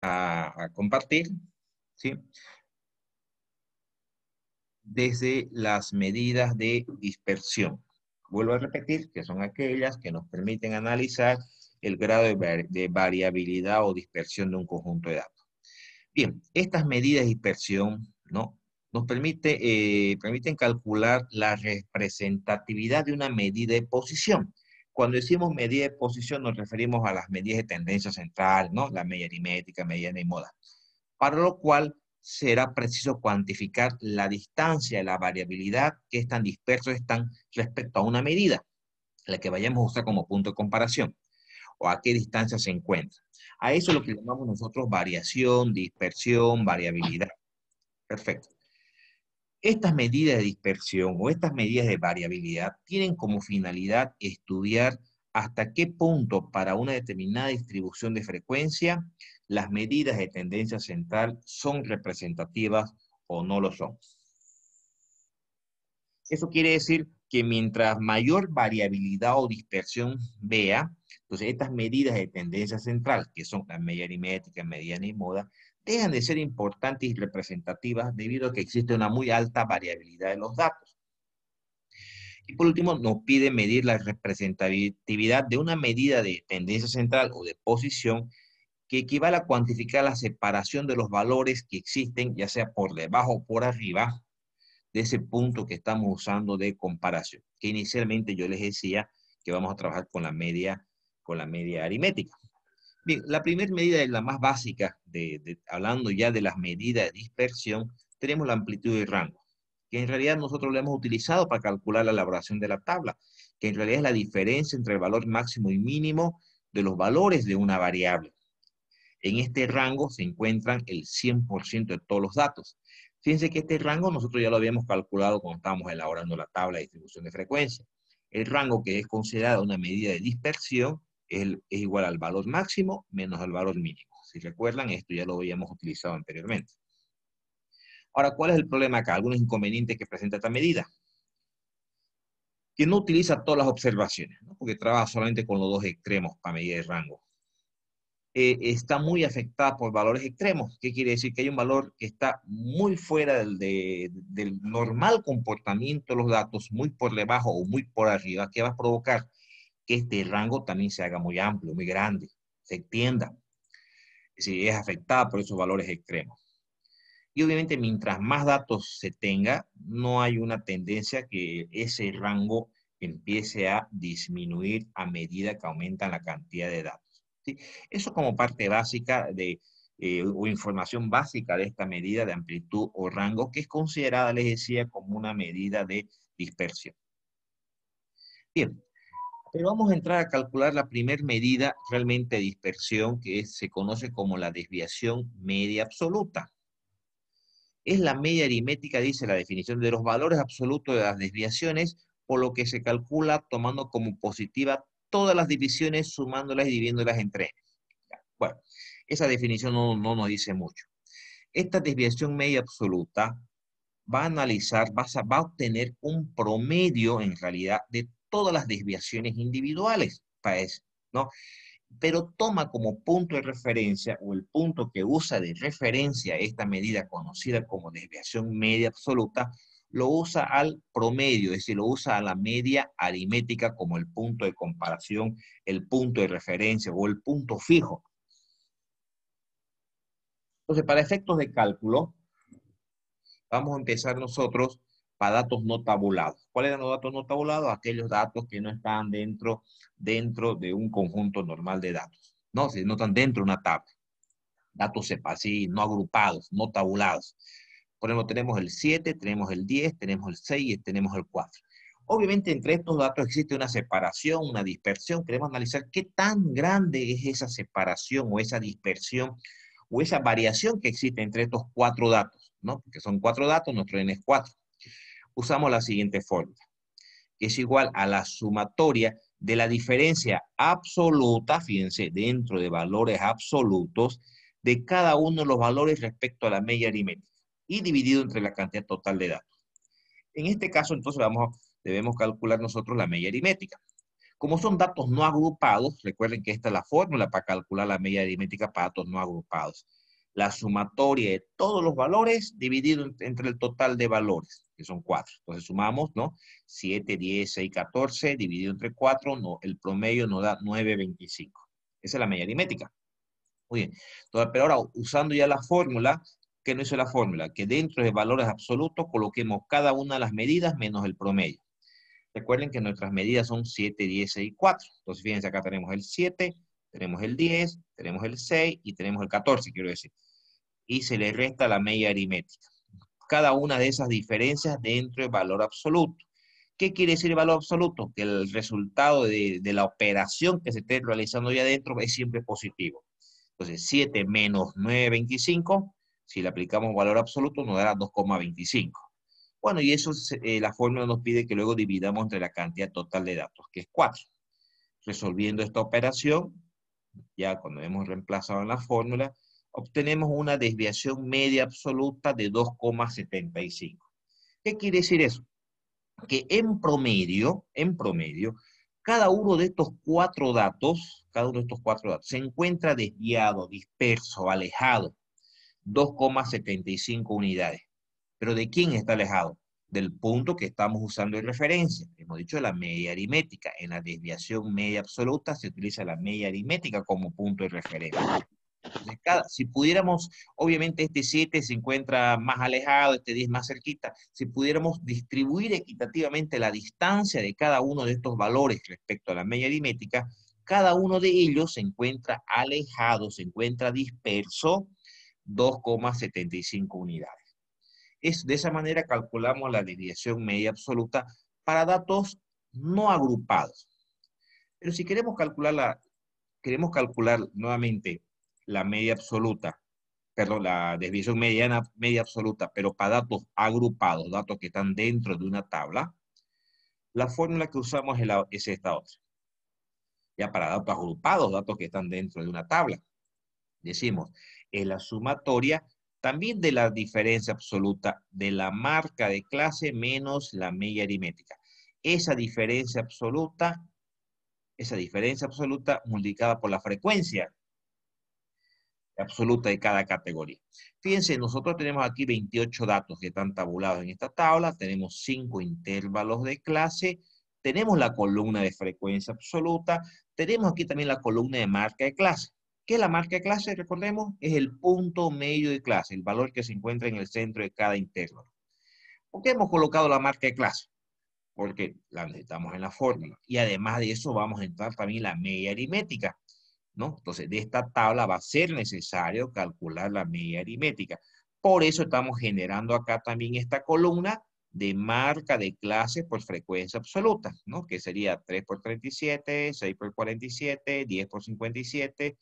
a compartir, ¿sí? Desde las medidas de dispersión. Vuelvo a repetir que son aquellas que nos permiten analizar el grado de variabilidad o dispersión de un conjunto de datos. Bien, estas medidas de dispersión, ¿no?, nos permiten calcular la representatividad de una medida de posición. Cuando decimos medida de posición nos referimos a las medidas de tendencia central, ¿no?, la media aritmética, mediana y moda. Para lo cual será preciso cuantificar la distancia, la variabilidad que tan dispersos están respecto a una medida, la que vayamos a usar como punto de comparación, o a qué distancia se encuentra. A eso es lo que llamamos nosotros variación, dispersión, variabilidad. Perfecto. Estas medidas de dispersión o estas medidas de variabilidad tienen como finalidad estudiar hasta qué punto para una determinada distribución de frecuencia las medidas de tendencia central son representativas o no lo son. Eso quiere decir que mientras mayor variabilidad o dispersión vea, entonces estas medidas de tendencia central, que son la media aritmética, mediana y moda, dejan de ser importantes y representativas debido a que existe una muy alta variabilidad de los datos. Y por último, nos pide medir la representatividad de una medida de tendencia central o de posición que equivale a cuantificar la separación de los valores que existen, ya sea por debajo o por arriba, de ese punto que estamos usando de comparación, que inicialmente yo les decía que vamos a trabajar con la media aritmética. Bien, la primera medida es la más básica, hablando ya de las medidas de dispersión, tenemos la amplitud y rango, que en realidad nosotros lo hemos utilizado para calcular la elaboración de la tabla, que en realidad es la diferencia entre el valor máximo y mínimo de los valores de una variable. En este rango se encuentran el 100% de todos los datos. Fíjense que este rango nosotros ya lo habíamos calculado cuando estábamos elaborando la tabla de distribución de frecuencia. El rango, que es considerado una medida de dispersión, es igual al valor máximo menos al valor mínimo. Si recuerdan, esto ya lo habíamos utilizado anteriormente. Ahora, ¿cuál es el problema acá? Algunos inconvenientes que presenta esta medida. Que no utiliza todas las observaciones, ¿no?, porque trabaja solamente con los dos extremos para medir el rango. Está muy afectada por valores extremos. ¿Qué quiere decir? Que hay un valor que está muy fuera del normal comportamiento de los datos, muy por debajo o muy por arriba, que va a provocar que este rango también se haga muy amplio, muy grande, se extienda. Es decir, es afectada por esos valores extremos. Y obviamente mientras más datos se tenga, no hay una tendencia que ese rango empiece a disminuir a medida que aumentan la cantidad de datos, ¿sí? Eso como parte básica o información básica de esta medida de amplitud o rango, que es considerada, les decía, como una medida de dispersión. Bien, pero vamos a entrar a calcular la primera medida realmente de dispersión, que se conoce como la desviación media absoluta. Es la media aritmética, dice la definición, de los valores absolutos de las desviaciones, por lo que se calcula tomando como positiva todas las divisiones, sumándolas y dividiéndolas entre ellas. Bueno, esa definición no nos dice mucho. Esta desviación media absoluta va a analizar, va a obtener un promedio en realidad de todas las desviaciones individuales, ¿no? Pero toma como punto de referencia, o el punto que usa de referencia esta medida conocida como desviación media absoluta, lo usa al promedio, es decir, lo usa a la media aritmética como el punto de comparación, el punto de referencia o el punto fijo. Entonces, para efectos de cálculo, vamos a empezar nosotros para datos no tabulados. ¿Cuáles eran los datos no tabulados? Aquellos datos que no están dentro de un conjunto normal de datos, ¿no? Si no están dentro de una tabla. Datos así, no agrupados, no tabulados. Por ejemplo, tenemos el 7, tenemos el 10, tenemos el 6 y tenemos el 4. Obviamente, entre estos datos existe una separación, una dispersión. Queremos analizar qué tan grande es esa separación o esa dispersión o esa variación que existe entre estos 4 datos, ¿no? Porque son 4 datos, nuestro n es 4. Usamos la siguiente fórmula, que es igual a la sumatoria de la diferencia absoluta, fíjense, dentro de valores absolutos, de cada uno de los valores respecto a la media aritmética, y dividido entre la cantidad total de datos. En este caso, entonces, debemos calcular nosotros la media aritmética. Como son datos no agrupados, recuerden que esta es la fórmula para calcular la media aritmética para datos no agrupados. La sumatoria de todos los valores dividido entre el total de valores, que son 4. Entonces sumamos, ¿no? 7, 10, 6, 14, dividido entre 4, no, el promedio nos da 9,25. Esa es la media aritmética. Muy bien. Entonces, pero ahora, usando ya la fórmula, ¿qué nos dice la fórmula? Que dentro de valores absolutos coloquemos cada una de las medidas menos el promedio. Recuerden que nuestras medidas son 7, 10, 6 y 4. Entonces, fíjense, acá tenemos el 7, tenemos el 10, tenemos el 6 y tenemos el 14, quiero decir. Y se le resta la media aritmética. Cada una de esas diferencias dentro del valor absoluto. ¿Qué quiere decir el valor absoluto? Que el resultado de la operación que se esté realizando ahí adentro es siempre positivo. Entonces, 7 menos 9,25, si le aplicamos valor absoluto, nos dará 2,25. Bueno, y eso la fórmula nos pide que luego dividamos entre la cantidad total de datos, que es 4. Resolviendo esta operación, ya cuando hemos reemplazado en la fórmula, obtenemos una desviación media absoluta de 2,75. ¿Qué quiere decir eso? Que en promedio, cada uno de estos cuatro datos, se encuentra desviado, disperso, alejado, 2,75 unidades. ¿Pero de quién está alejado? Del punto que estamos usando de referencia. Hemos dicho la media aritmética. En la desviación media absoluta se utiliza la media aritmética como punto de referencia. Entonces, si pudiéramos, obviamente este 7 se encuentra más alejado, este 10 más cerquita, si pudiéramos distribuir equitativamente la distancia de cada uno de estos valores respecto a la media aritmética, cada uno de ellos se encuentra alejado, se encuentra disperso 2,75 unidades. De esa manera calculamos la desviación media absoluta para datos no agrupados. Pero si queremos calcular nuevamente la media absoluta, perdón, la desviación media absoluta, pero para datos agrupados, datos que están dentro de una tabla, la fórmula que usamos es esta otra. Ya para datos agrupados, datos que están dentro de una tabla, decimos, es la sumatoria también de la diferencia absoluta de la marca de clase menos la media aritmética. Esa diferencia absoluta multiplicada por la frecuencia absoluta de cada categoría. Fíjense, nosotros tenemos aquí 28 datos que están tabulados en esta tabla, tenemos 5 intervalos de clase, tenemos la columna de frecuencia absoluta, tenemos aquí también la columna de marca de clase. ¿Qué es la marca de clase? Recordemos, es el punto medio de clase, el valor que se encuentra en el centro de cada intervalo. ¿Por qué hemos colocado la marca de clase? Porque la necesitamos en la fórmula. Y además de eso vamos a entrar también la media aritmética, ¿no? Entonces, de esta tabla va a ser necesario calcular la media aritmética. Por eso estamos generando acá también esta columna de marca de clase por frecuencia absoluta, ¿no? Que sería 3 por 37, 6 por 47, 10 por 57,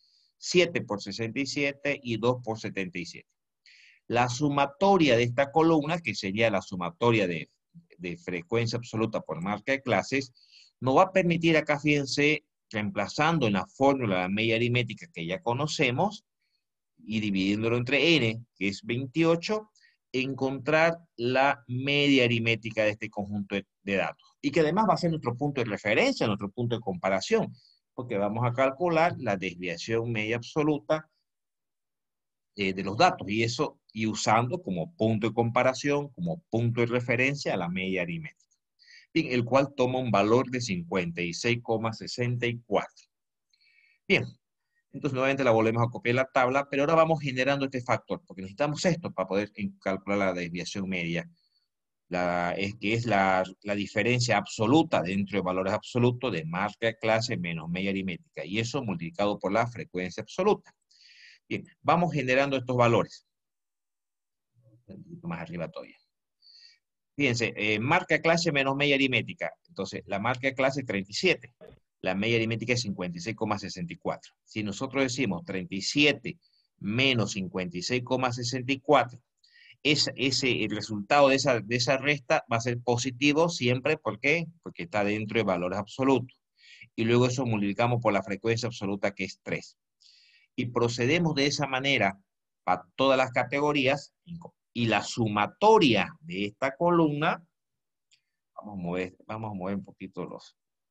7 por 67 y 2 por 77. La sumatoria de esta columna, que sería la sumatoria de frecuencia absoluta por marca de clases, nos va a permitir acá, fíjense, reemplazando en la fórmula la media aritmética que ya conocemos y dividiéndolo entre n, que es 28, encontrar la media aritmética de este conjunto de datos. Y que además va a ser nuestro punto de referencia, nuestro punto de comparación, porque vamos a calcular la desviación media absoluta de los datos, y usando como punto de comparación, como punto de referencia a la media aritmética, bien, el cual toma un valor de 56,64. Bien, entonces nuevamente la volvemos a copiar la tabla, pero ahora vamos generando este factor, porque necesitamos esto para poder calcular la desviación media, que es la diferencia absoluta dentro de valores absolutos de marca de clase menos media aritmética, y eso multiplicado por la frecuencia absoluta. Bien, vamos generando estos valores. Un poquito más arriba todavía. Fíjense, marca clase menos media aritmética. Entonces, la marca clase es 37. La media aritmética es 56,64. Si nosotros decimos 37 menos 56,64, el resultado de esa resta va a ser positivo siempre. ¿Por qué? Porque está dentro de valores absolutos. Y luego eso multiplicamos por la frecuencia absoluta, que es 3. Y procedemos de esa manera para todas las categorías, y la sumatoria de esta columna, vamos a mover un poquito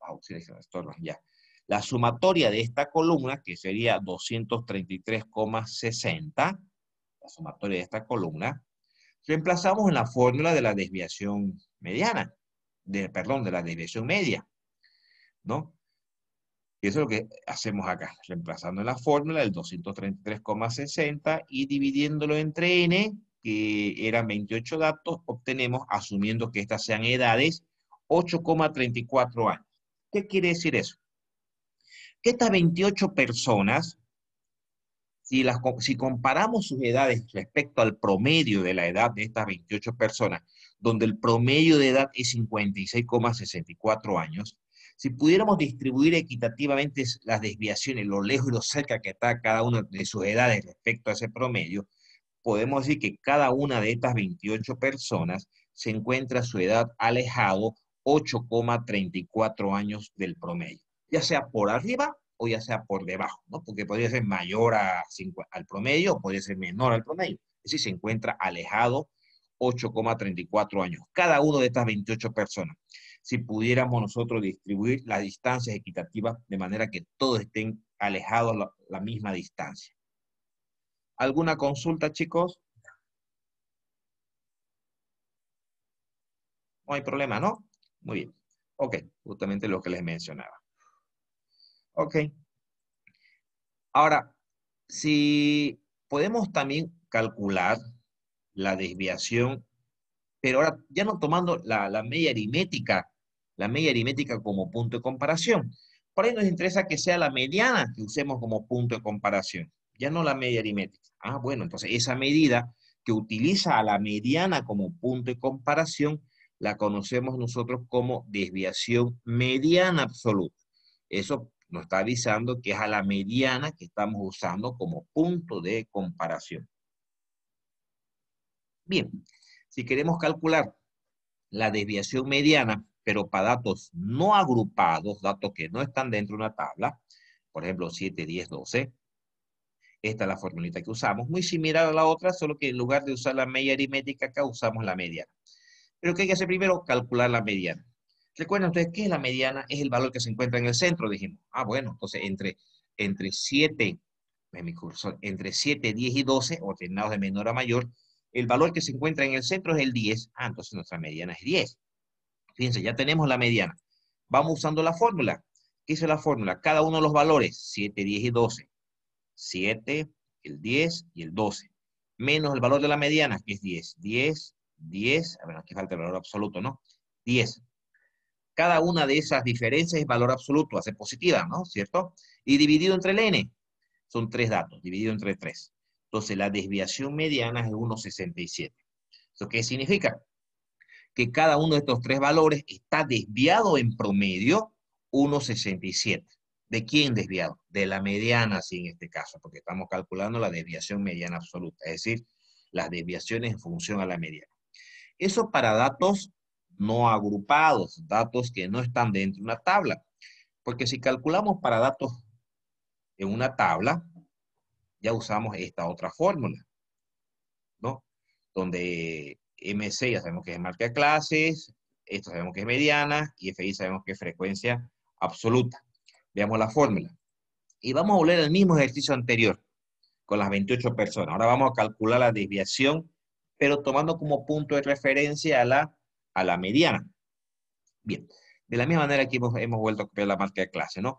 auxilios que estorban, ya. La sumatoria de esta columna, que sería 233,60, la sumatoria de esta columna, reemplazamos en la fórmula de la desviación mediana, perdón, de la desviación media, ¿no? Y eso es lo que hacemos acá, reemplazando en la fórmula el 233,60 y dividiéndolo entre n, que eran 28 datos, obtenemos, asumiendo que estas sean edades, 8,34 años. ¿Qué quiere decir eso? Que estas 28 personas, si comparamos sus edades respecto al promedio de la edad de estas 28 personas, donde el promedio de edad es 56,64 años, si pudiéramos distribuir equitativamente las desviaciones, lo lejos y lo cerca que está cada una de sus edades respecto a ese promedio, podemos decir que cada una de estas 28 personas se encuentra a su edad alejado 8,34 años del promedio, ya sea por arriba o ya sea por debajo, ¿no? Porque podría ser mayor al promedio o podría ser menor al promedio. Es decir, se encuentra alejado 8,34 años. Cada una de estas 28 personas. Si pudiéramos nosotros distribuir las distancias equitativas de manera que todos estén alejados la misma distancia. ¿Alguna consulta, chicos? No hay problema, ¿no? Muy bien. Ok, justamente lo que les mencionaba. Ok. Ahora, si podemos también calcular la desviación, pero ahora ya no tomando la media aritmética como punto de comparación. Por ahí nos interesa que sea la mediana que usemos como punto de comparación, ya no la media aritmética. Ah, bueno, entonces esa medida que utiliza a la mediana como punto de comparación, la conocemos nosotros como desviación mediana absoluta. Eso nos está avisando que es a la mediana que estamos usando como punto de comparación. Bien, si queremos calcular la desviación mediana, pero para datos no agrupados, datos que no están dentro de una tabla, por ejemplo 7, 10, 12, esta es la formulita que usamos, muy similar a la otra, solo que en lugar de usar la media aritmética acá usamos la mediana. Pero ¿qué hay que hacer primero? Calcular la mediana. Recuerden ustedes, ¿qué es la mediana? Es el valor que se encuentra en el centro, dijimos. Ah, bueno, entonces entre 7, en mi curso, entre 7, 10 y 12, ordenados de menor a mayor, el valor que se encuentra en el centro es el 10. Ah, entonces nuestra mediana es 10. Fíjense, ya tenemos la mediana. Vamos usando la fórmula. ¿Qué es la fórmula? Cada uno de los valores, 7, 10 y 12. 7, el 10 y el 12. Menos el valor de la mediana, que es 10. 10, 10. A ver, aquí falta el valor absoluto, ¿no? 10. Cada una de esas diferencias es valor absoluto, hace positiva, ¿no? ¿Cierto? Y dividido entre el n. Son 3 datos, dividido entre 3. Entonces, la desviación mediana es 1,67. ¿Eso qué significa? Que cada uno de estos 3 valores está desviado en promedio 1,67. ¿De quién desviado? De la mediana, sí, en este caso, porque estamos calculando la desviación mediana absoluta, es decir, las desviaciones en función a la mediana. Eso para datos no agrupados, datos que no están dentro de una tabla, porque si calculamos para datos en una tabla, ya usamos esta otra fórmula, ¿no? Donde MC ya sabemos que es marca de clases, esto sabemos que es mediana, y FI sabemos que es frecuencia absoluta. Veamos la fórmula. Y vamos a volver al mismo ejercicio anterior, con las 28 personas. Ahora vamos a calcular la desviación, pero tomando como punto de referencia a la mediana. Bien, de la misma manera que hemos vuelto a copiar la marca de clase, ¿no?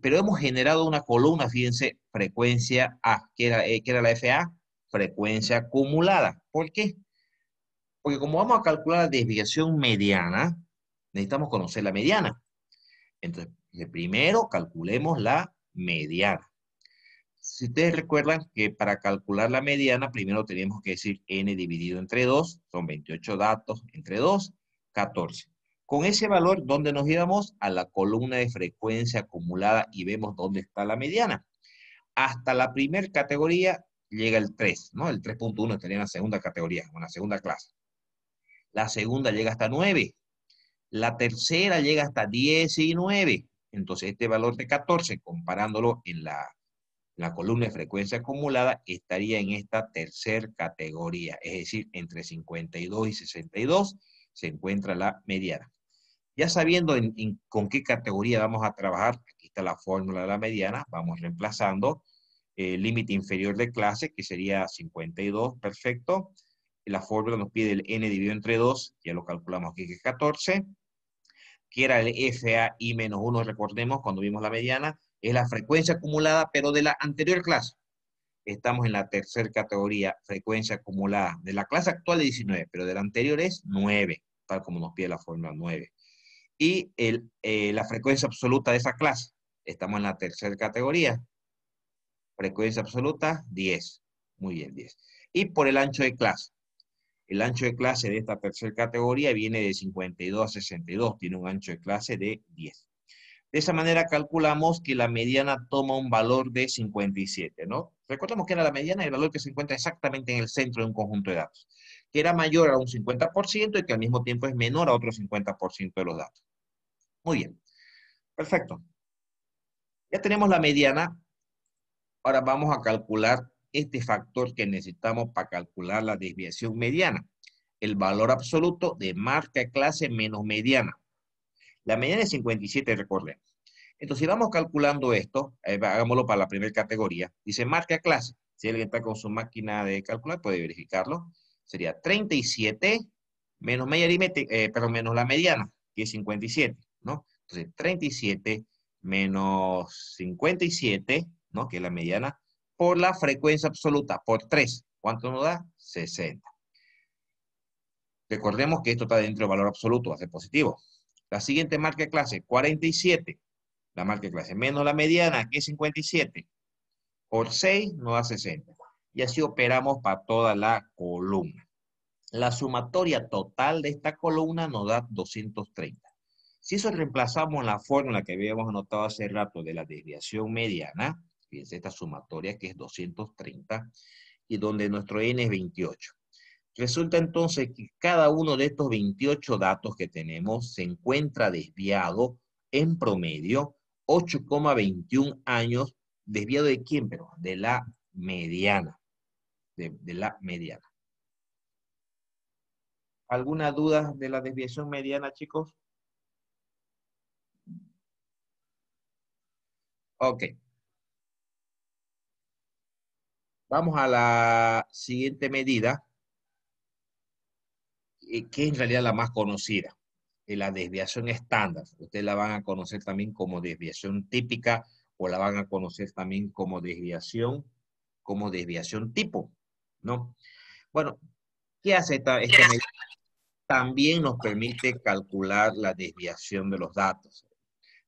Pero hemos generado una columna, fíjense, frecuencia A, que era la FA, frecuencia acumulada. ¿Por qué? Porque como vamos a calcular la desviación mediana, necesitamos conocer la mediana. Entonces, primero calculemos la mediana. Si ustedes recuerdan que para calcular la mediana, primero tenemos que decir n dividido entre 2, son 28 datos, entre 2, 14. Con ese valor, ¿dónde nos íbamos? A la columna de frecuencia acumulada y vemos dónde está la mediana. Hasta la primera categoría llega el 3, ¿no? El 3.1 estaría en la segunda categoría, en la segunda clase. La segunda llega hasta 9. La tercera llega hasta 19. Entonces, este valor de 14, comparándolo en la columna de frecuencia acumulada, estaría en esta tercera categoría. Es decir, entre 52 y 62 se encuentra la mediana. Ya sabiendo con qué categoría vamos a trabajar, aquí está la fórmula de la mediana, vamos reemplazando el límite inferior de clase, que sería 52, perfecto. La fórmula nos pide el n dividido entre 2, ya lo calculamos aquí que es 14, que era el FAI menos 1, recordemos cuando vimos la mediana, es la frecuencia acumulada, pero de la anterior clase. Estamos en la tercera categoría, frecuencia acumulada, de la clase actual de 19, pero de la anterior es 9, tal como nos pide la fórmula 9. Y la frecuencia absoluta de esa clase, estamos en la tercera categoría, frecuencia absoluta 10, muy bien, 10. Y por el ancho de clase, el ancho de clase de esta tercera categoría viene de 52 a 62, tiene un ancho de clase de 10. De esa manera calculamos que la mediana toma un valor de 57, ¿no? Recordemos que era la mediana el valor que se encuentra exactamente en el centro de un conjunto de datos, que era mayor a un 50% y que al mismo tiempo es menor a otro 50% de los datos. Muy bien, perfecto. Ya tenemos la mediana, ahora vamos a calcular este factor que necesitamos para calcular la desviación mediana, el valor absoluto de marca clase menos mediana. La mediana es 57, recordemos. Entonces, si vamos calculando esto, hagámoslo para la primera categoría. Dice marca clase. Si alguien está con su máquina de calcular, puede verificarlo. Sería 37 menos media aritmética, perdón, menos la mediana, que es 57, ¿no? Entonces, 37 menos 57, ¿no? Que es la mediana, por la frecuencia absoluta, por 3. ¿Cuánto nos da? 60. Recordemos que esto está dentro del valor absoluto, va a ser positivo. La siguiente marca de clase, 47. La marca de clase menos la mediana, que es 57, por 6 nos da 60. Y así operamos para toda la columna. La sumatoria total de esta columna nos da 230. Si eso reemplazamos en la fórmula que habíamos anotado hace rato de la desviación mediana, fíjense esta sumatoria que es 230, y donde nuestro n es 28. Resulta entonces que cada uno de estos 28 datos que tenemos se encuentra desviado en promedio 8,21 años. ¿Desviado de quién? Pero de la mediana. De la mediana. ¿Alguna duda de la desviación mediana, chicos? Ok. Vamos a la siguiente medida, que es en realidad la más conocida, la desviación estándar. Ustedes la van a conocer también como desviación típica o la van a conocer también como desviación tipo, ¿no? Bueno, ¿qué hace esta medida? También nos permite calcular la desviación de los datos,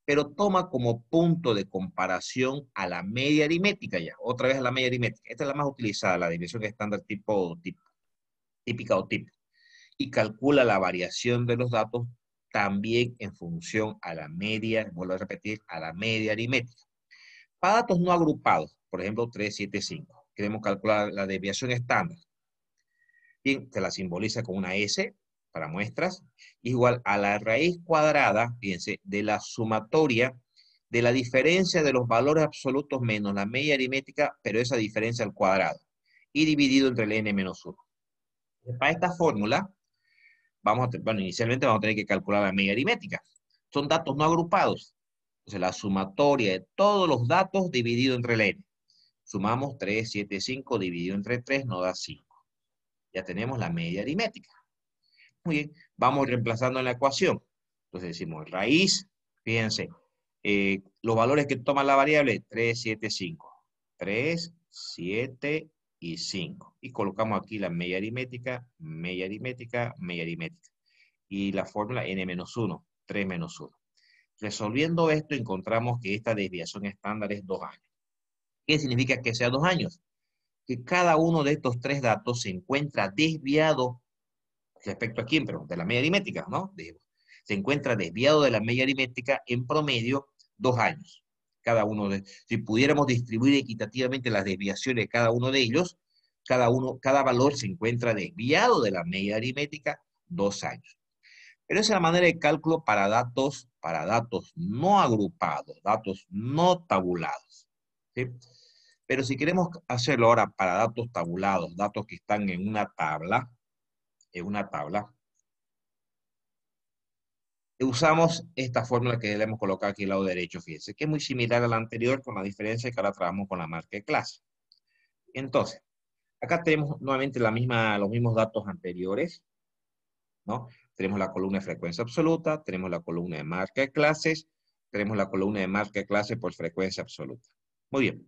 pero toma como punto de comparación a la media aritmética ya, otra vez a la media aritmética. Esta es la más utilizada, la desviación estándar típica o tipo, y calcula la variación de los datos también en función a la media, vuelvo a repetir, a la media aritmética. Para datos no agrupados, por ejemplo 375, queremos calcular la desviación estándar. Bien, se la simboliza con una S para muestras, igual a la raíz cuadrada, fíjense, de la sumatoria de la diferencia de los valores absolutos menos la media aritmética, pero esa diferencia al cuadrado, y dividido entre el n menos 1. Para esta fórmula, bueno, inicialmente vamos a tener que calcular la media aritmética. Son datos no agrupados. Entonces, la sumatoria de todos los datos dividido entre el n. Sumamos 3, 7, 5 dividido entre 3 nos da 5. Ya tenemos la media aritmética. Muy bien, vamos reemplazando en la ecuación. Entonces decimos raíz, fíjense, los valores que toma la variable, 3, 7, 5. 3, 7 y 5. Y colocamos aquí la media aritmética, media aritmética, media aritmética. Y la fórmula n-1, 3 menos 1. Resolviendo esto, encontramos que esta desviación estándar es 2 años. ¿Qué significa que sea 2 años? Que cada uno de estos tres datos se encuentra desviado respecto a quién, pero de la media aritmética, ¿no? Se encuentra desviado de la media aritmética en promedio 2 años. Si pudiéramos distribuir equitativamente las desviaciones de cada uno de ellos, cada valor se encuentra desviado de la media aritmética 2 años. Pero esa es la manera de cálculo para datos no agrupados, datos no tabulados, ¿sí? Pero si queremos hacerlo ahora para datos tabulados, datos que están en una tabla, Usamos esta fórmula que le hemos colocado aquí al lado derecho, fíjense, que es muy similar a la anterior, con la diferencia que ahora trabajamos con la marca de clase. Entonces, acá tenemos nuevamente los mismos datos anteriores, ¿no? Tenemos la columna de frecuencia absoluta, tenemos la columna de marca de clases, tenemos la columna de marca de clase por frecuencia absoluta. Muy bien.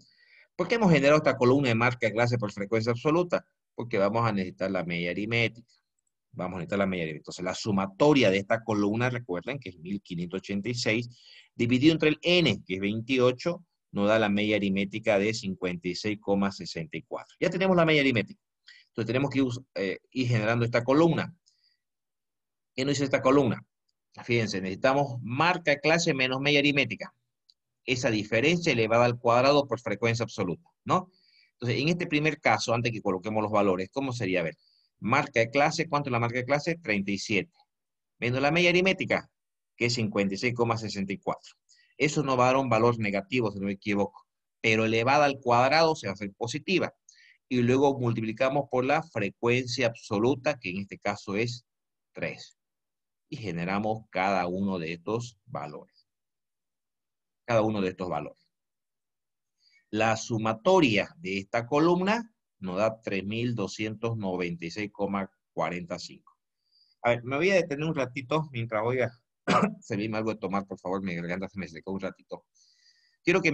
¿Por qué hemos generado esta columna de marca de clase por frecuencia absoluta? Porque vamos a necesitar la media aritmética. Vamos a necesitar la media aritmética. Entonces, la sumatoria de esta columna, recuerden que es 1586, dividido entre el n, que es 28, nos da la media aritmética de 56,64. Ya tenemos la media aritmética. Entonces, tenemos que ir generando esta columna. ¿Qué nos dice esta columna? Fíjense, necesitamos marca de clase menos media aritmética. Esa diferencia elevada al cuadrado por frecuencia absoluta, ¿no? Entonces, en este primer caso, antes que coloquemos los valores, ¿cómo sería? A ver, marca de clase, ¿cuánto es la marca de clase? 37. Menos la media aritmética, que es 56,64. Eso nos va a dar un valor negativo, si no me equivoco. Pero elevada al cuadrado se va a hacer positiva. Y luego multiplicamos por la frecuencia absoluta, que en este caso es 3. Y generamos cada uno de estos valores. Cada uno de estos valores. La sumatoria de esta columna nos da 3296,45. A ver, me voy a detener un ratito mientras voy a servirme algo de tomar, por favor, mi garganta se me secó un ratito. Quiero que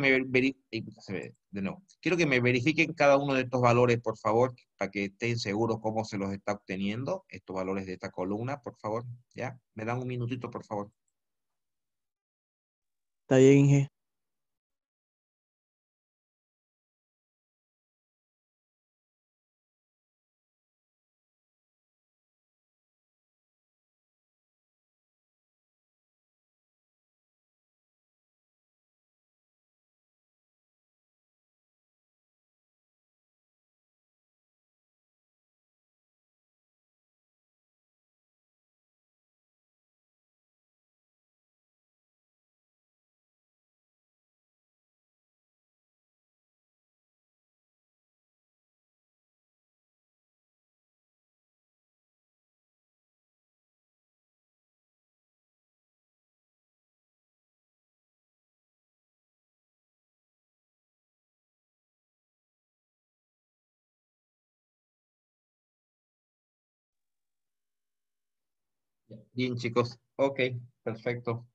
Quiero que me verifiquen cada uno de estos valores, por favor, para que estén seguros cómo se los está obteniendo, estos valores de esta columna, por favor. ¿Ya? Me dan un minutito, por favor. Está bien, Inge. Bien, chicos. Ok, perfecto.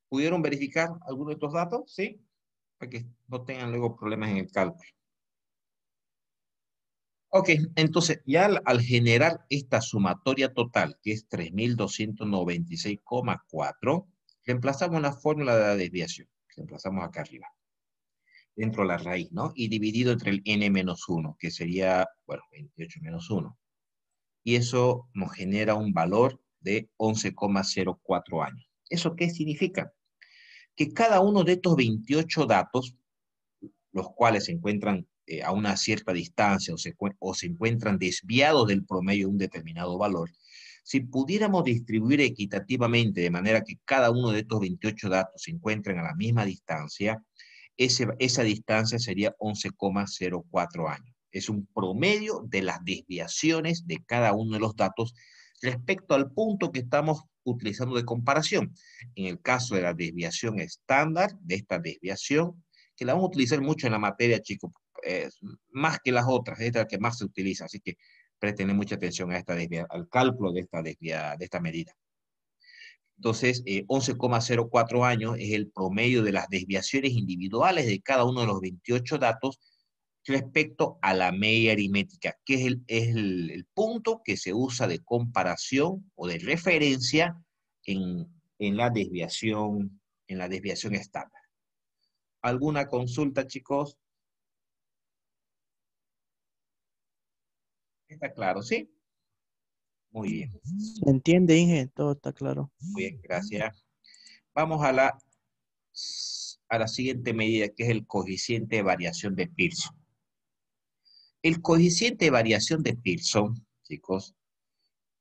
¿Pudieron verificar algunos de estos datos? Sí, para que no tengan luego problemas en el cálculo. Ok, entonces ya al generar esta sumatoria total, que es 3296,4, reemplazamos la fórmula de la desviación. Reemplazamos acá arriba, dentro de la raíz, ¿no? Y dividido entre el n menos 1, que sería, bueno, 28 menos 1. Y eso nos genera un valor de 11,04 años. ¿Eso qué significa? Que cada uno de estos 28 datos, los cuales se encuentran a una cierta distancia o se encuentran desviados del promedio de un determinado valor, si pudiéramos distribuir equitativamente de manera que cada uno de estos 28 datos se encuentren a la misma distancia, esa distancia sería 11,04 años. Es un promedio de las desviaciones de cada uno de los datos respecto al punto que estamos utilizando de comparación. En el caso de la desviación estándar, de esta desviación, que la vamos a utilizar mucho en la materia, chicos, más que las otras, esta es la que más se utiliza, así que presten mucha atención a al cálculo de esta medida. Entonces, 11,04 años es el promedio de las desviaciones individuales de cada uno de los 28 datos respecto a la media aritmética, que es el punto que se usa de comparación o de referencia en, en la desviación estándar. ¿Alguna consulta, chicos? ¿Está claro? ¿Sí? Muy bien, ¿Se entiende, Inge? Todo está claro. muy bien, gracias. Vamos a la siguiente medida, que es el coeficiente de variación de Pearson. El coeficiente de variación de Pearson, chicos,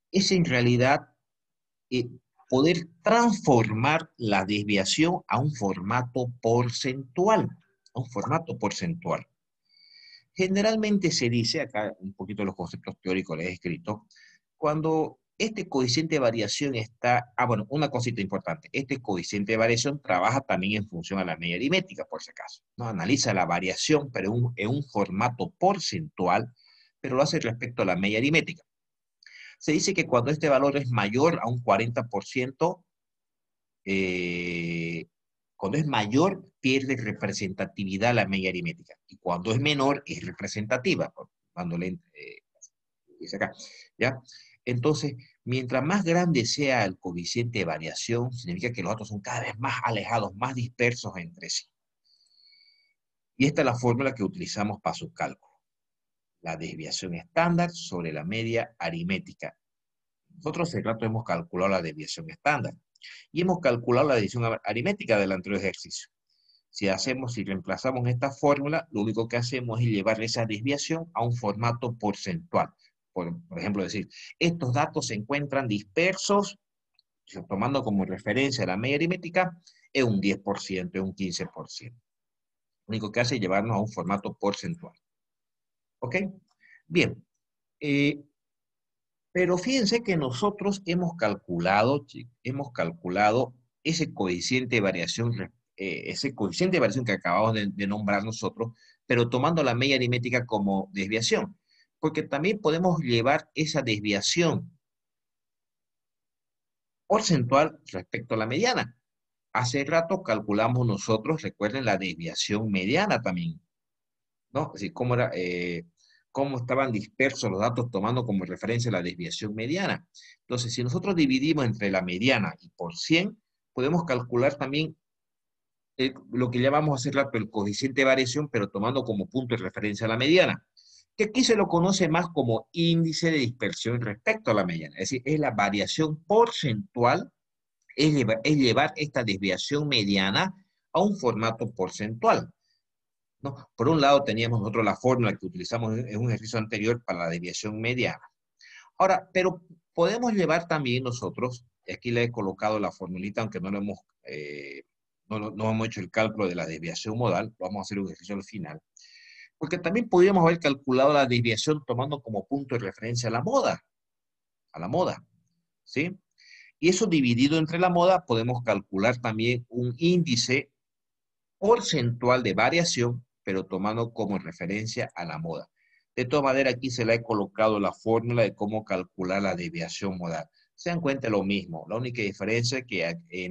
es en realidad eh, poder transformar la desviación a un formato porcentual. A un formato porcentual. Generalmente se dice, acá un poquito los conceptos teóricos les he escrito, cuando Este coeficiente de variación está, bueno, una cosita importante, este coeficiente de variación trabaja también en función a la media aritmética, por si acaso, ¿no? Analiza la variación, pero en un formato porcentual, pero lo hace respecto a la media aritmética. Se dice que cuando este valor es mayor a un 40%, cuando es mayor, pierde representatividad la media aritmética, y cuando es menor, es representativa, cuando le, dice acá, ¿ya? Entonces, mientras más grande sea el coeficiente de variación, significa que los datos son cada vez más alejados, más dispersos entre sí. Y esta es la fórmula que utilizamos para su cálculo. La desviación estándar sobre la media aritmética. Nosotros hace rato hemos calculado la desviación estándar y hemos calculado la desviación aritmética del anterior ejercicio. Si reemplazamos esta fórmula, lo único que hacemos es llevar esa desviación a un formato porcentual. Por ejemplo, decir, estos datos se encuentran dispersos, tomando como referencia la media aritmética, es un 10%, es un 15%. Lo único que hace es llevarnos a un formato porcentual. ¿Ok? Bien. Pero fíjense que nosotros hemos calculado ese coeficiente de variación que acabamos de nombrar nosotros, pero tomando la media aritmética como desviación. Porque también podemos llevar esa desviación porcentual respecto a la mediana. Hace rato calculamos nosotros, recuerden, la desviación mediana también, ¿no? Es decir, cómo estaban dispersos los datos tomando como referencia la desviación mediana. Entonces, si nosotros dividimos entre la mediana y por 100, podemos calcular también lo que llamamos hace rato el coeficiente de variación, pero tomando como punto de referencia la mediana, que aquí se lo conoce más como índice de dispersión respecto a la mediana. Es decir, es la variación porcentual, es llevar esta desviación mediana a un formato porcentual, ¿no? Por un lado teníamos nosotros la fórmula que utilizamos en un ejercicio anterior para la desviación mediana. Ahora, pero podemos llevar también nosotros, y aquí le he colocado la formulita, aunque no hemos hecho el cálculo de la desviación modal, vamos a hacer un ejercicio al final, porque también podríamos haber calculado la desviación tomando como punto de referencia a la moda, ¿sí? Y eso dividido entre la moda, podemos calcular también un índice porcentual de variación, pero tomando como referencia a la moda. De todas maneras, aquí se le ha colocado la fórmula de cómo calcular la desviación modal. Se dan cuenta lo mismo. La única diferencia es que aquí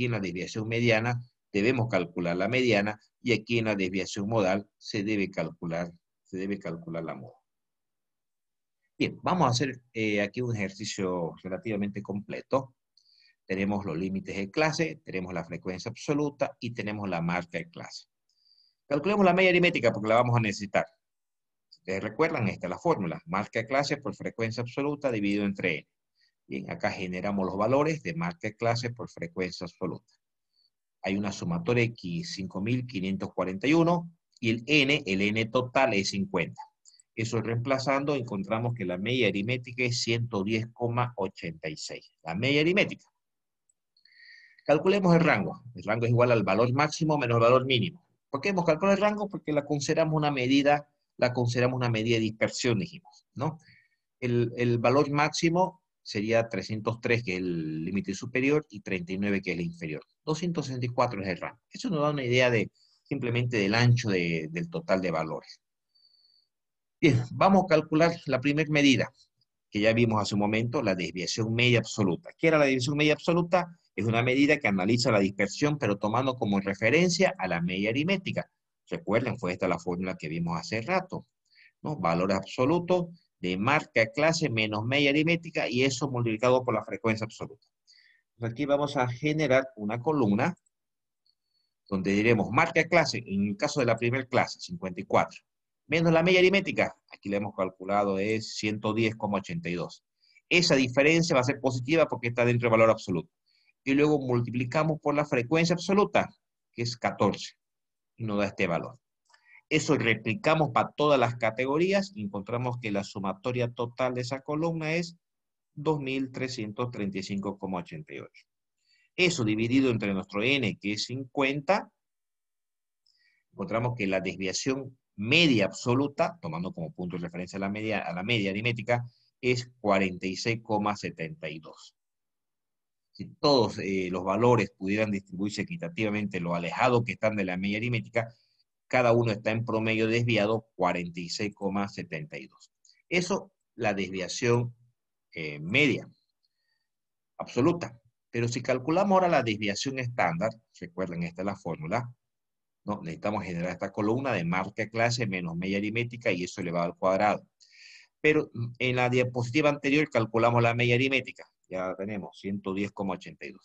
en la desviación mediana debemos calcular la mediana y aquí en la desviación modal se debe calcular la moda. Bien, vamos a hacer aquí un ejercicio relativamente completo. Tenemos los límites de clase, tenemos la frecuencia absoluta y tenemos la marca de clase. Calculemos la media aritmética porque la vamos a necesitar. Si ustedes recuerdan, esta es la fórmula. Marca de clase por frecuencia absoluta dividido entre n. Bien, acá generamos los valores de marca de clase por frecuencia absoluta. Hay una sumatoria X 5541 y el n total es 50. Eso reemplazando, encontramos que la media aritmética es 110,86. La media aritmética. Calculemos el rango. El rango es igual al valor máximo menos el valor mínimo. ¿Por qué hemos calculado el rango? Porque la consideramos una medida de dispersión, dijimos, ¿no? El valor máximo sería 303, que es el límite superior, y 39, que es el inferior. 264 es el rango. Eso nos da una idea simplemente del ancho del total de valores. Bien, vamos a calcular la primera medida, que ya vimos hace un momento, la desviación media absoluta. ¿Qué era la desviación media absoluta? Es una medida que analiza la dispersión, pero tomando como referencia a la media aritmética. Recuerden, fue esta la fórmula que vimos hace rato, ¿no? Valor absoluto de marca clase menos media aritmética, y eso multiplicado por la frecuencia absoluta. Entonces aquí vamos a generar una columna donde diremos marca clase, en el caso de la primera clase, 54, menos la media aritmética, aquí le hemos calculado, es 110,82. Esa diferencia va a ser positiva porque está dentro del valor absoluto. Y luego multiplicamos por la frecuencia absoluta, que es 14, y nos da este valor. Eso replicamos para todas las categorías y encontramos que la sumatoria total de esa columna es 2.335,88. Eso dividido entre nuestro n, que es 50, encontramos que la desviación media absoluta, tomando como punto de referencia a la media aritmética, es 46,72. Si todos los valores pudieran distribuirse equitativamente lo alejado que están de la media aritmética, cada uno está en promedio desviado 46,72. Eso, la desviación media, absoluta. Pero si calculamos ahora la desviación estándar, recuerden, esta es la fórmula, ¿no? Necesitamos generar esta columna de marca clase menos media aritmética y eso elevado al cuadrado. Pero en la diapositiva anterior calculamos la media aritmética. Ya tenemos 110,82.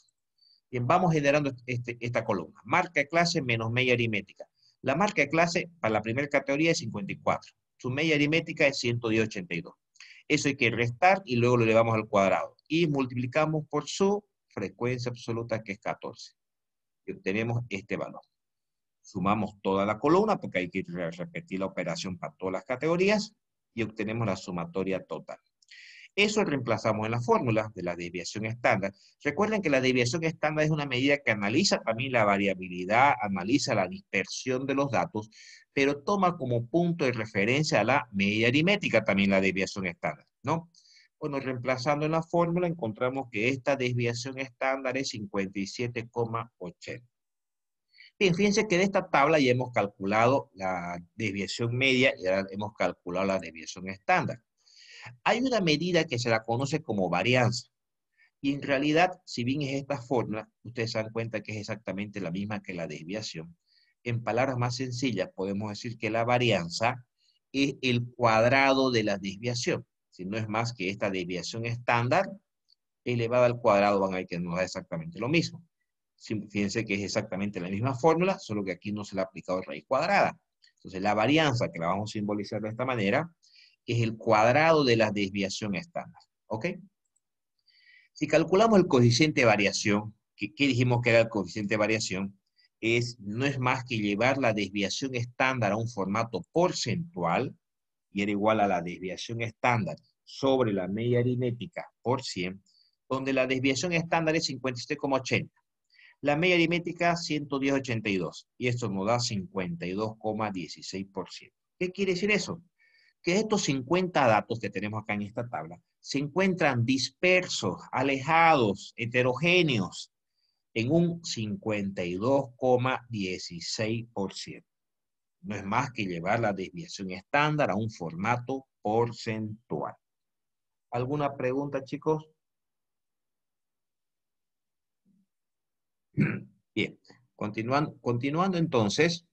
Bien, vamos generando esta columna. Marca de clase menos media aritmética. La marca de clase para la primera categoría es 54. Su media aritmética es 110,82. Eso hay que restar y luego lo elevamos al cuadrado. Y multiplicamos por su frecuencia absoluta, que es 14. Y obtenemos este valor. Sumamos toda la columna, porque hay que repetir la operación para todas las categorías, y obtenemos la sumatoria total. Eso reemplazamos en la fórmula de la desviación estándar. Recuerden que la desviación estándar es una medida que analiza también la variabilidad, analiza la dispersión de los datos, pero toma como punto de referencia a la media aritmética también la desviación estándar, ¿no? Bueno, reemplazando en la fórmula encontramos que esta desviación estándar es 57,80. Bien, fíjense que de esta tabla ya hemos calculado la desviación media y ahora hemos calculado la desviación estándar. Hay una medida que se la conoce como varianza. Y en realidad, si bien es esta fórmula, ustedes se dan cuenta que es exactamente la misma que la desviación. En palabras más sencillas, podemos decir que la varianza es el cuadrado de la desviación. Si no es más que esta desviación estándar elevada al cuadrado, van a ver que nos da exactamente lo mismo. Fíjense que es exactamente la misma fórmula, solo que aquí no se le ha aplicado raíz cuadrada. Entonces, la varianza, que la vamos a simbolizar de esta manera, es el cuadrado de la desviación estándar. ¿Ok? Si calculamos el coeficiente de variación, ¿qué dijimos que era el coeficiente de variación? No es más que llevar la desviación estándar a un formato porcentual, y era igual a la desviación estándar sobre la media aritmética por 100, donde la desviación estándar es 57,80. La media aritmética 110,82, y esto nos da 52,16%. ¿Qué quiere decir eso? Que estos 50 datos que tenemos acá en esta tabla se encuentran dispersos, alejados, heterogéneos, en un 52,16%. No es más que llevar la desviación estándar a un formato porcentual. ¿Alguna pregunta, chicos? Bien, continuando entonces,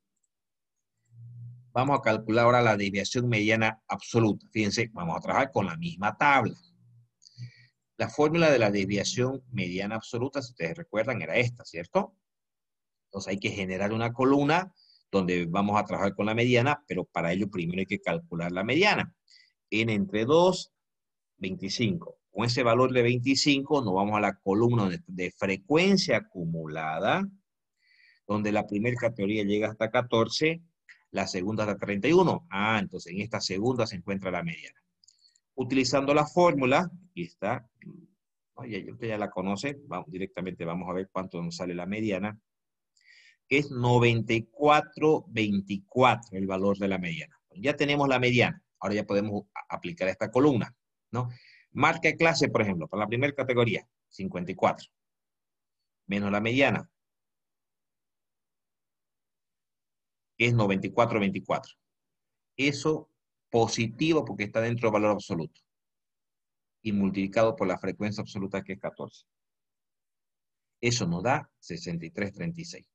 vamos a calcular ahora la desviación mediana absoluta. Fíjense, vamos a trabajar con la misma tabla. La fórmula de la desviación mediana absoluta, si ustedes recuerdan, era esta, ¿cierto? Entonces hay que generar una columna donde vamos a trabajar con la mediana, pero para ello primero hay que calcular la mediana. N entre 2, 25. Con ese valor de 25 nos vamos a la columna de frecuencia acumulada, donde la primera categoría llega hasta 14, la segunda hasta 31. Entonces en esta segunda se encuentra la mediana. Utilizando la fórmula, aquí está, usted ya la conoce, directamente vamos a ver cuánto nos sale la mediana, que es 94,24 el valor de la mediana. Ya tenemos la mediana, ahora ya podemos aplicar esta columna, ¿no? Marca de clase, por ejemplo, para la primera categoría, 54, menos la mediana, que es 94,24. Eso positivo porque está dentro del valor absoluto, y multiplicado por la frecuencia absoluta, que es 14. Eso nos da 63,36.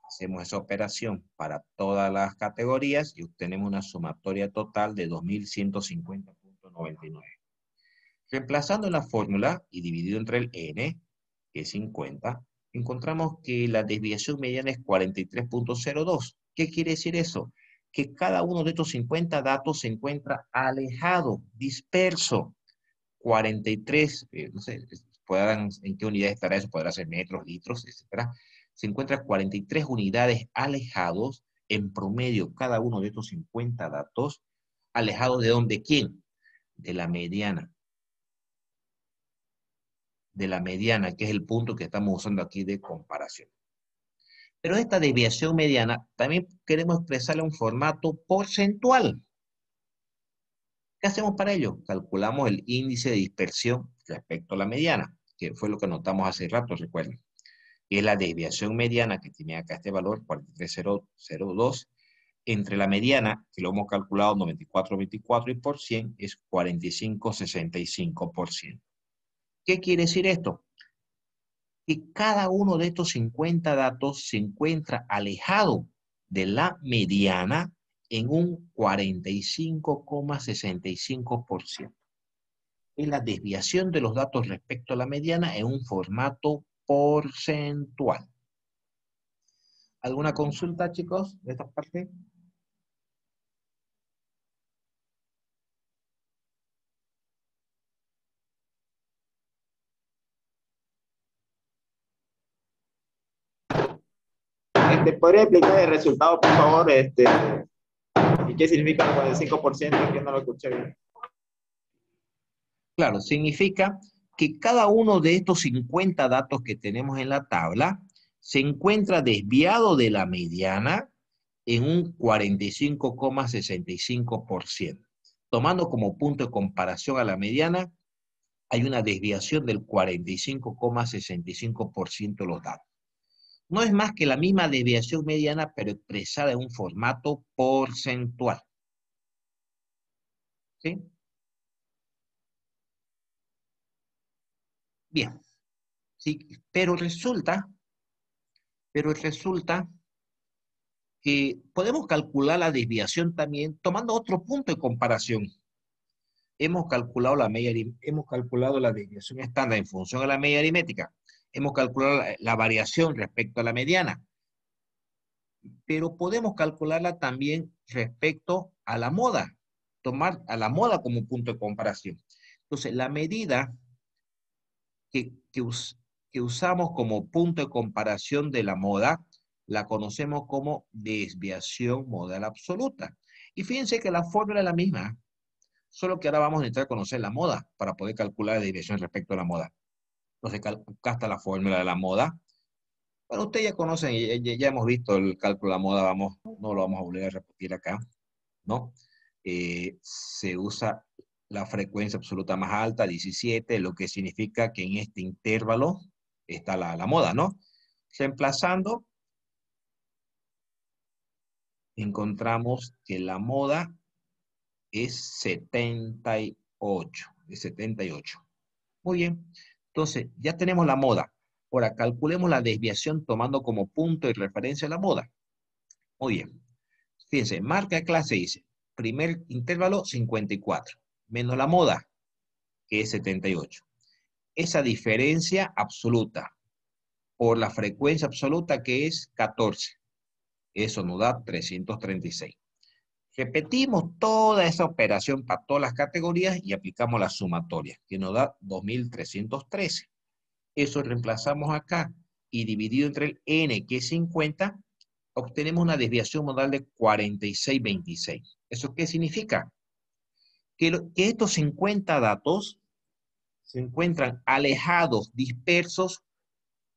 Hacemos esa operación para todas las categorías y obtenemos una sumatoria total de 2150,99. Reemplazando en la fórmula y dividido entre el n, que es 50, encontramos que la desviación mediana es 43,02. ¿Qué quiere decir eso? Que cada uno de estos 50 datos se encuentra alejado, disperso. 43, no sé, en qué unidad estará eso, podrá ser metros, litros, etcétera. Se encuentra 43 unidades alejados, en promedio, cada uno de estos 50 datos, alejados ¿de dónde? ¿Quién? De la mediana. De la mediana, que es el punto que estamos usando aquí de comparación. Pero esta desviación mediana también queremos expresarla en un formato porcentual. ¿Qué hacemos para ello? Calculamos el índice de dispersión respecto a la mediana, que fue lo que notamos hace rato, recuerden. Que es la desviación mediana que tiene acá este valor, 43,002, entre la mediana, que lo hemos calculado 94,24 y por 100 es 45,65%. ¿Qué quiere decir esto? Que cada uno de estos 50 datos se encuentra alejado de la mediana en un 45,65%. Es la desviación de los datos respecto a la mediana en un formato porcentual. ¿Alguna consulta, chicos, de esta parte? ¿Podría explicar el resultado, por favor? ¿Y qué significa el 45%? Que no lo escuché bien. Claro, significa que cada uno de estos 50 datos que tenemos en la tabla se encuentra desviado de la mediana en un 45,65%. Tomando como punto de comparación a la mediana, hay una desviación del 45,65% de los datos. No es más que la misma desviación mediana, pero expresada en un formato porcentual. ¿Sí? Bien. Sí, pero resulta que podemos calcular la desviación también tomando otro punto de comparación. Hemos calculado la desviación estándar en función a la media aritmética. Hemos calculado la variación respecto a la mediana, pero podemos calcularla también respecto a la moda, tomar a la moda como punto de comparación. Entonces, la medida que, que, que usamos como punto de comparación de la moda, la conocemos como desviación modal absoluta. Y fíjense que la fórmula es la misma, solo que ahora vamos a necesitar conocer la moda para poder calcular la desviación respecto a la moda. Entonces, acá está la fórmula de la moda. Bueno, ustedes ya conocen, ya hemos visto el cálculo de la moda, no lo vamos a volver a repetir acá, ¿no? Se usa la frecuencia absoluta más alta, 17, lo que significa que en este intervalo está la moda, ¿no? Reemplazando, encontramos que la moda es 78, es 78. Muy bien, entonces ya tenemos la moda. Ahora calculemos la desviación tomando como punto de referencia la moda. Muy bien, fíjense, marca de clase dice, primer intervalo 54, menos la moda, que es 78. Esa diferencia absoluta por la frecuencia absoluta que es 14. Eso nos da 336. Repetimos toda esa operación para todas las categorías y aplicamos la sumatoria, que nos da 2313. Eso reemplazamos acá y dividido entre el n, que es 50, obtenemos una desviación modal de 4626. ¿Eso qué significa? Que estos 50 datos se encuentran alejados, dispersos,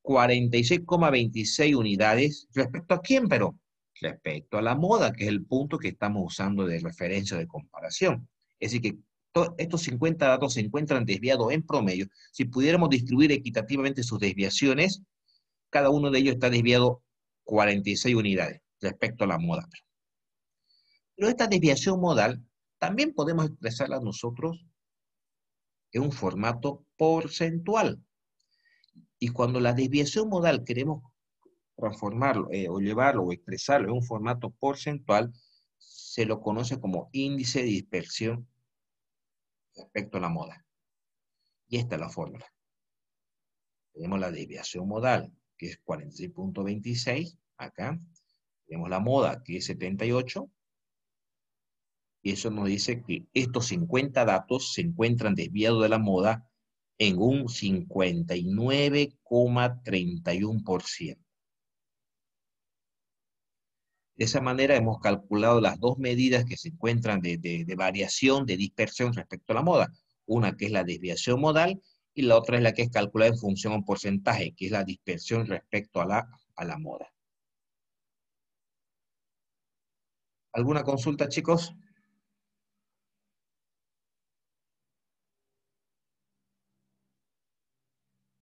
46,26 unidades. ¿Respecto a quién, pero? Respecto a la moda, que es el punto que estamos usando de referencia de comparación. Es decir, que estos 50 datos se encuentran desviados en promedio. Si pudiéramos distribuir equitativamente sus desviaciones, cada uno de ellos está desviado 46 unidades respecto a la moda. Pero esta desviación modal también podemos expresarla nosotros en un formato porcentual. Y cuando la desviación modal queremos transformarlo o llevarlo o expresarlo en un formato porcentual, se lo conoce como índice de dispersión respecto a la moda. Y esta es la fórmula. Tenemos la desviación modal, que es 46,26, acá. Tenemos la moda, que es 78. Y eso nos dice que estos 50 datos se encuentran desviados de la moda en un 59,31%. De esa manera hemos calculado las dos medidas que se encuentran de variación, de dispersión respecto a la moda. Una que es la desviación modal y la otra es la que es calculada en función a un porcentaje, que es la dispersión respecto a la moda. ¿Alguna consulta, chicos?